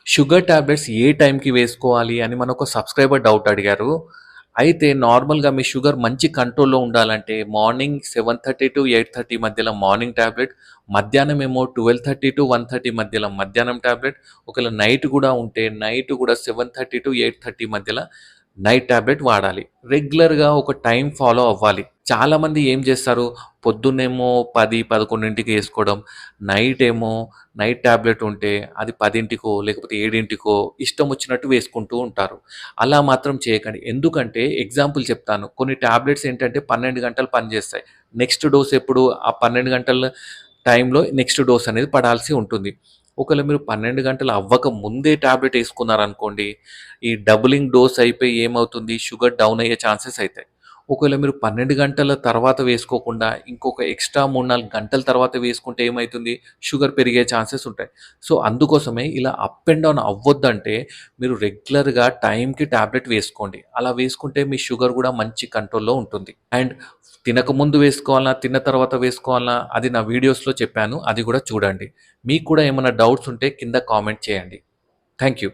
Sugar tablets ఏ టైంకి వేసుకోవాలి అని మన ఒక సబ్స్క్రైబర్ డౌట్ అడిగారు. అయితే నార్మల్‌గా మీ షుగర్ మంచి కంట్రోల్‌లో ఉండాలంటే మార్నింగ్ 7:30-8:30 మధ్యలో మార్నింగ్ టాబ్లెట్, మధ్యాహ్నమేమో 12:30-1:30 మధ్యలో మధ్యాహ్నం టాబ్లెట్, ఒకవేళ నైట్ గూడా ఉంటే నైట్ గూడా 7:30-8:30 మధ్యలో నైట్ టాబ్లెట్ వాడాలి. రెగ్యులర్‌గా ఒక టైం ఫాలో అవ్వాలి. చాలామంది ఏం చేస్తారు, పొద్దున్నేమో 10, 11కి ఏసుకోవడం, నైట్ నైట్ టాబ్లెట్ ఉంటే అది 10కో లేకపోతే 7కో ఇష్టం వచ్చినట్టు వేసుకుంటూ ఉంటారు. అలా మాత్రం చేయకండి. ఎందుకంటే ఎగ్జాంపుల్ చెప్తాను. కొన్ని టాబ్లెట్స్ ఏంటంటే 12 గంటలు పనిచేస్తాయి. నెక్స్ట్ డోస్ ఎప్పుడు ఆ 12 గంటల టైంలో నెక్స్ట్ డోస్ అనేది పడాల్సి ఉంటుంది. ఒకవేళ మీరు 12 గంటలు అవ్వక ముందే టాబ్లెట్ ఏసుకున్నారనుకోండి, ఈ డబులింగ్ డోస్ అయిపోయి ఏమవుతుంది, షుగర్ డౌన్ అయ్యే ఛాన్సెస్ అయితాయి. ఒకవేళ మీరు 12 గంటల తర్వాత వేసుకోకుండా ఇంకొక ఎక్స్‌ట్రా 3, 4 గంటల తర్వాత వేసుకుంటే ఏమైతుంది, షుగర్ పెరిగే ఛాన్సెస్ ఉంటాయి. సో, అందుకోసమే ఇలా అప్ అండ్ డౌన్ అవ్వొద్దంటే మీరు రెగ్యులర్‌గా టైంకి టాబ్లెట్ వేసుకోండి. అలా వేసుకుంటే మీ షుగర్ గూడా మంచి కంట్రోల్‌లో ఉంటుంది. అండ్ తినకముందు వేసుకోవాలనా, తిన్న తర్వాత వేసుకోవాలనా అది నా వీడియోస్‌లో చెప్పాను. అది గూడా చూడండి. మీకు కూడా ఏమన్నా డౌట్స్ ఉంటే కింద కామెంట్ చేయండి. Thank you.